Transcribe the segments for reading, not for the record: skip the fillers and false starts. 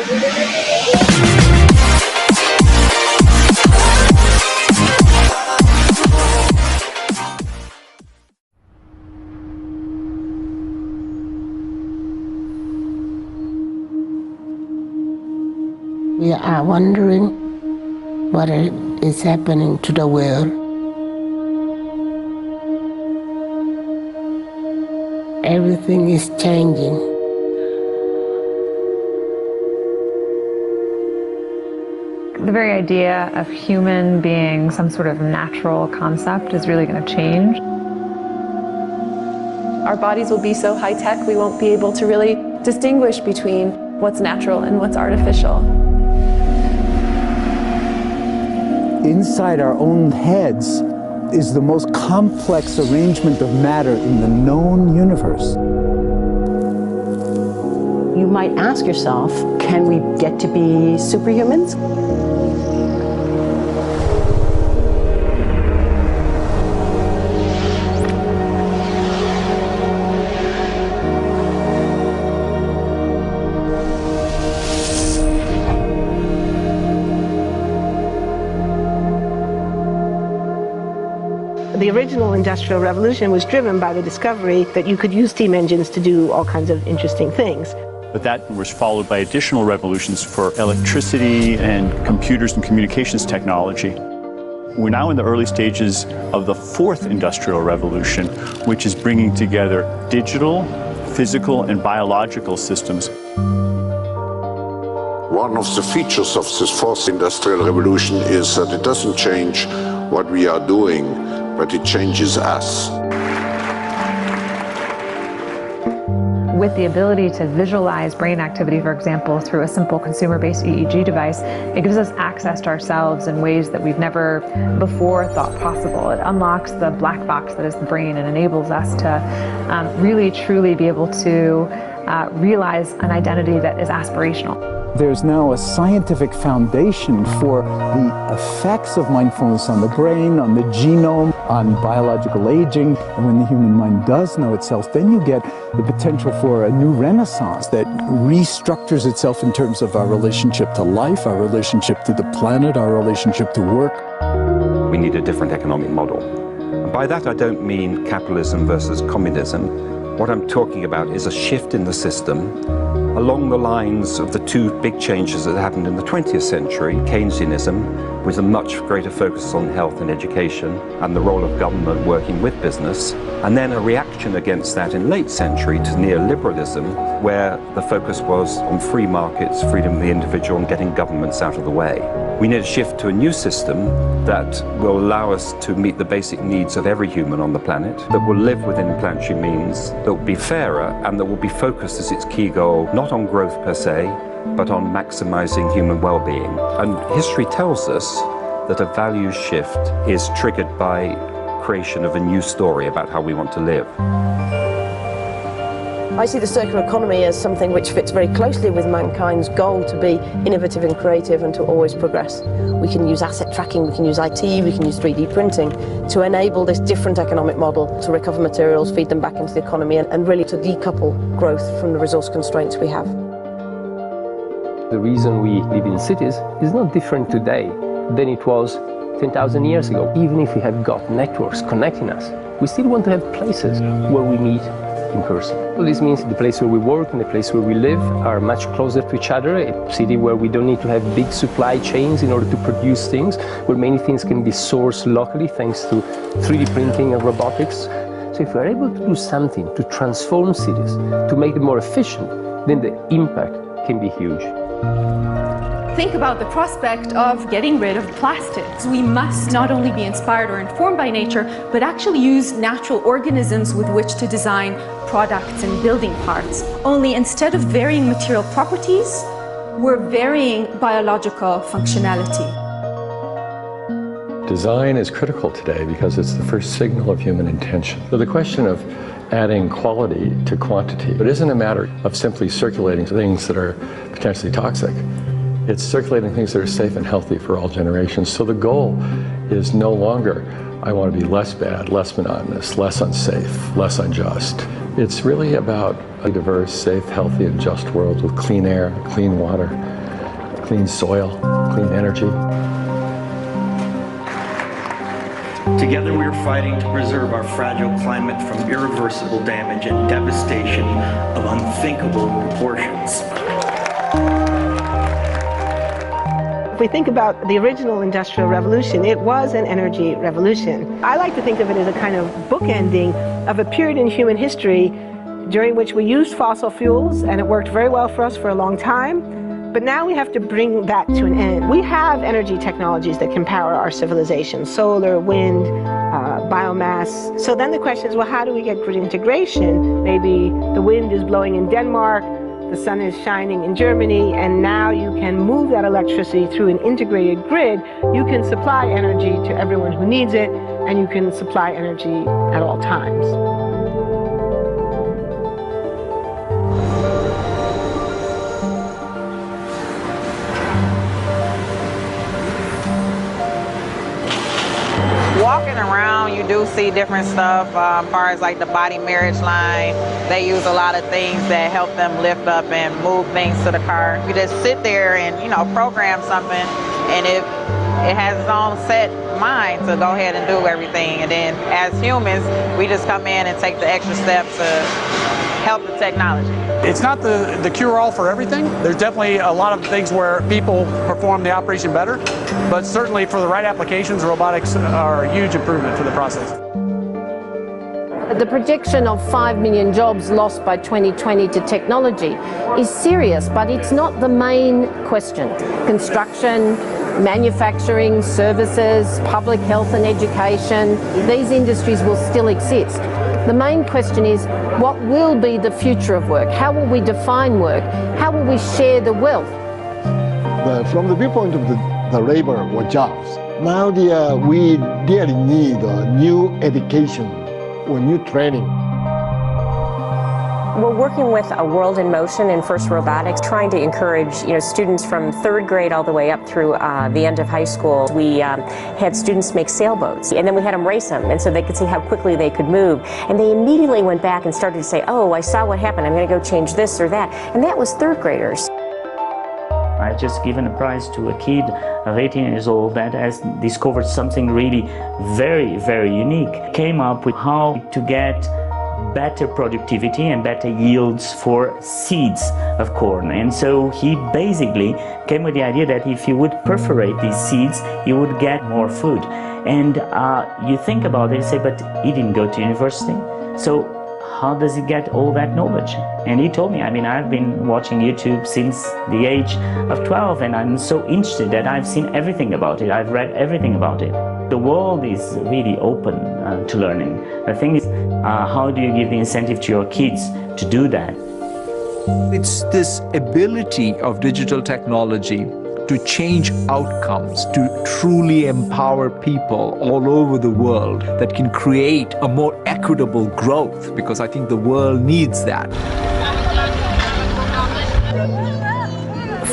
We are wondering what is happening to the world. Everything is changing. The very idea of human being some sort of natural concept is really going to change. Our bodies will be so high-tech we won't be able to really distinguish between what's natural and what's artificial. Inside our own heads is the most complex arrangement of matter in the known universe. You might ask yourself, can we get to be superhumans? The original Industrial Revolution was driven by the discovery that you could use steam engines to do all kinds of interesting things. But that was followed by additional revolutions for electricity and computers and communications technology. We're now in the early stages of the fourth Industrial Revolution, which is bringing together digital, physical, and biological systems. One of the features of this fourth Industrial Revolution is that it doesn't change what we are doing, but it changes us. With the ability to visualize brain activity, for example, through a simple consumer-based EEG device, it gives us access to ourselves in ways that we've never before thought possible. It unlocks the black box that is the brain and enables us to really, truly be able to realize an identity that is aspirational. There's now a scientific foundation for the effects of mindfulness on the brain, on the genome, on biological aging. And when the human mind does know itself, then you get the potential for a new renaissance that restructures itself in terms of our relationship to life, our relationship to the planet, our relationship to work. We need a different economic model. And by that I don't mean capitalism versus communism. What I'm talking about is a shift in the system along the lines of the two big changes that happened in the 20th century, Keynesianism, with a much greater focus on health and education and the role of government working with business, and then a reaction against that in late century to neoliberalism, where the focus was on free markets, freedom of the individual, and getting governments out of the way. We need a shift to a new system that will allow us to meet the basic needs of every human on the planet, that will live within planetary means, that will be fairer, and that will be focused as its key goal, not on growth per se, but on maximizing human well-being. And history tells us that a values shift is triggered by creation of a new story about how we want to live. I see the circular economy as something which fits very closely with mankind's goal to be innovative and creative and to always progress. We can use asset tracking, we can use IT, we can use 3D printing to enable this different economic model to recover materials, feed them back into the economy, and really to decouple growth from the resource constraints we have. The reason we live in cities is not different today than it was 10,000 years ago. Even if we have got networks connecting us, we still want to have places where we meet in person. So this means the place where we work and the place where we live are much closer to each other, a city where we don't need to have big supply chains in order to produce things, where many things can be sourced locally thanks to 3D printing and robotics. So if we're able to do something to transform cities, to make them more efficient, then the impact can be huge. Think about the prospect of getting rid of plastics. We must not only be inspired or informed by nature, but actually use natural organisms with which to design products and building parts. Only instead of varying material properties, we're varying biological functionality. Design is critical today because it's the first signal of human intention. So the question of adding quality to quantity, it isn't a matter of simply circulating things that are potentially toxic. It's circulating things that are safe and healthy for all generations. So the goal is no longer, I want to be less bad, less monotonous, less unsafe, less unjust. It's really about a diverse, safe, healthy, and just world with clean air, clean water, clean soil, clean energy. Together we are fighting to preserve our fragile climate from irreversible damage and devastation of unthinkable proportions. If we think about the original Industrial Revolution, it was an energy revolution. I like to think of it as a kind of bookending of a period in human history during which we used fossil fuels, and it worked very well for us for a long time. But now we have to bring that to an end. We have energy technologies that can power our civilization: solar, wind, biomass. So then the question is, well, how do we get grid integration? Maybe the wind is blowing in Denmark, the sun is shining in Germany, and now you can move that electricity through an integrated grid. You can supply energy to everyone who needs it, and you can supply energy at all times. Walking around, you do see different stuff, as far as like the body marriage line. They use a lot of things that help them lift up and move things to the car. You just sit there and, program something, and it has its own set mind to go ahead and do everything. And then as humans, we just come in and take the extra steps to help the technology. It's not the cure-all for everything. There's definitely a lot of things where people perform the operation better, but certainly for the right applications, robotics are a huge improvement for the process. The projection of 5 million jobs lost by 2020 to technology is serious, but it's not the main question. Construction, manufacturing, services, public health and education, these industries will still exist. The main question is, what will be the future of work? How will we define work? How will we share the wealth? From the viewpoint of the labor or jobs, now we really need new education or new training. We're working with a World in Motion in FIRST Robotics, trying to encourage students from 3rd grade all the way up through the end of high school. We had students make sailboats, and then we had them race them, and so they could see how quickly they could move. And they immediately went back and started to say, oh, I saw what happened, I'm going to go change this or that. And that was 3rd graders. I just given a prize to a kid of 18 years old that has discovered something really very, very unique. Came up with how to get better productivity and better yields for seeds of corn. And so he basically came with the idea that if you would perforate these seeds, you would get more food. And you think about it and say, but he didn't go to university. So how does he get all that knowledge? And he told me, I've been watching YouTube since the age of 12, and I'm so interested that I've seen everything about it. I've read everything about it. The world is really open to learning. The thing is, how do you give the incentive to your kids to do that? It's this ability of digital technology to change outcomes, to truly empower people all over the world that can create a more equitable growth, because I think the world needs that.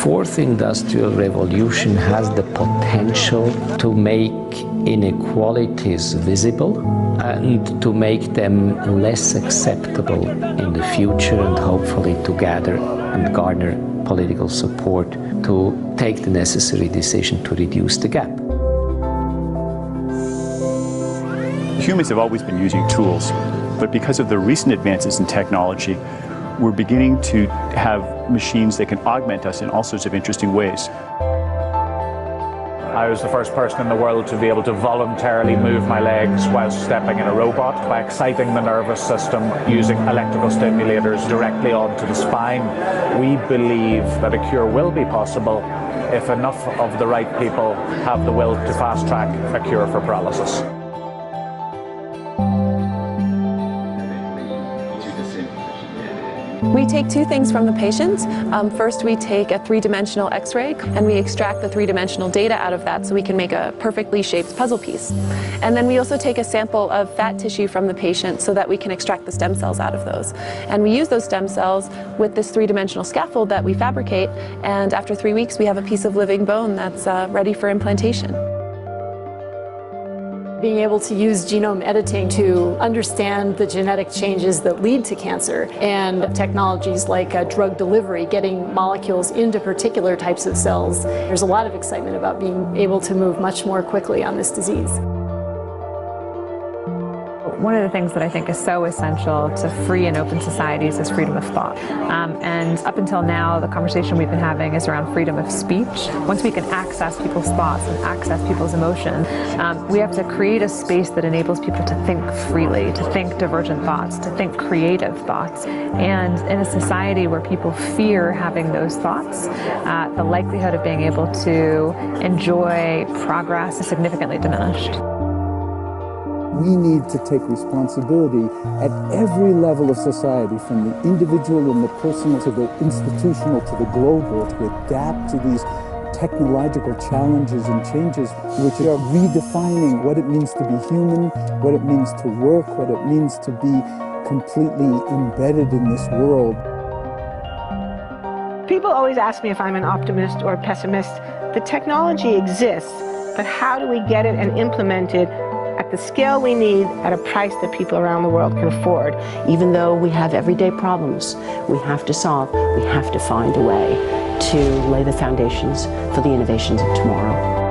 Fourth Industrial Revolution has the potential to make inequalities visible and to make them less acceptable in the future, and hopefully to gather and garner political support to take the necessary decision to reduce the gap. Humans have always been using tools, but because of the recent advances in technology, we're beginning to have machines that can augment us in all sorts of interesting ways. I was the first person in the world to be able to voluntarily move my legs while stepping in a robot by exciting the nervous system using electrical stimulators directly onto the spine. We believe that a cure will be possible if enough of the right people have the will to fast-track a cure for paralysis. We take two things from the patient. First, we take a three-dimensional X-ray, and we extract the three-dimensional data out of that so we can make a perfectly shaped puzzle piece. And then we also take a sample of fat tissue from the patient so that we can extract the stem cells out of those. And we use those stem cells with this three-dimensional scaffold that we fabricate, and after 3 weeks we have a piece of living bone that's ready for implantation. being able to use genome editing to understand the genetic changes that lead to cancer, and technologies like drug delivery, getting molecules into particular types of cells. There's a lot of excitement about being able to move much more quickly on this disease. One of the things that I think is so essential to free and open societies is freedom of thought. And up until now, the conversation we've been having is around freedom of speech. Once we can access people's thoughts and access people's emotion, we have to create a space that enables people to think freely, to think divergent thoughts, to think creative thoughts. And in a society where people fear having those thoughts, the likelihood of being able to enjoy progress is significantly diminished. We need to take responsibility at every level of society, from the individual and the personal to the institutional to the global, to adapt to these technological challenges and changes which are redefining what it means to be human, what it means to work, what it means to be completely embedded in this world. People always ask me if I'm an optimist or a pessimist. The technology exists, but how do we get it and implement it at the scale we need at a price that people around the world can afford? Even though we have everyday problems we have to solve, we have to find a way to lay the foundations for the innovations of tomorrow.